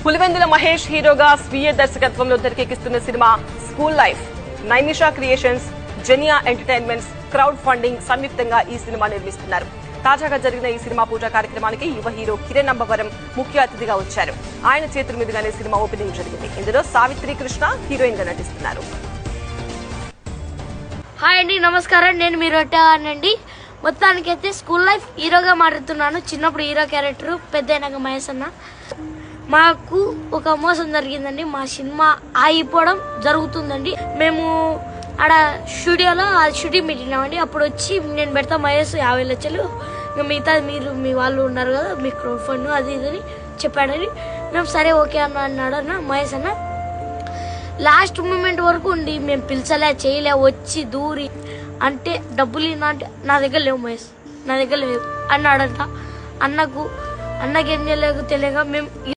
పులివెందుల మహేష్ హీరోగా స్వీయ దర్శకత్వంలో తెరకెక్కిస్తున్న సినిమా school life. Naimisha creations, Zenia entertainments, crowd funding సంయుక్తంగా ఈ సినిమా నిర్మిస్తున్నారు. తాజాగా జరిగిన ఈ సినిమా పూజా కార్యక్రమానికి యువ హీరో కిరణ్ అంబవరం ముఖ్య అతిథిగా వచ్చారు. ఆయన చేతుల మీదుగానే సినిమా ఓపెనింగ్ జరిగింది. ఇందులో సావిత్రి కృష్ణ హీరోయిన్ గా నటిస్తున్నారు. హాయ్ అండి, నమస్కారం. నేను మీ రొట్టెనండి. మొత్తానికైతే స్కూల్ లైఫ్ హీరోగా మారుతున్నాను. చిన్నప్పుడు హీరో క్యారెక్టర్, పెద్దయినాక మహేష్ అన్న. మాకు ఒక మోసం జరిగిందండి. మా సినిమా ఆగిపోవడం జరుగుతుందండి. మేము ఆడ స్టూడియోలో షూటింగ్ పెట్టినామండి. అప్పుడు వచ్చి నేను పెడతా మహేష్ 50 లక్షలు, ఇంకా మిగతా మీరు మీ వాళ్ళు ఉన్నారు కదా, మీ క్రౌడ్ ఫండ్ అది ఇది చెప్పాడని మేము సరే ఓకే అన్నాడు అన్న మహేష్ అన్న. లాస్ట్ మూమెంట్ వరకు ఉండి మేము పిలిచలే చేయలే, వచ్చి దూరి అంటే డబ్బులు అంటే నా దగ్గర లేవు మహేష్, నా దగ్గర లేవు అన్నాడంట. అన్నకేం తెలియక మేము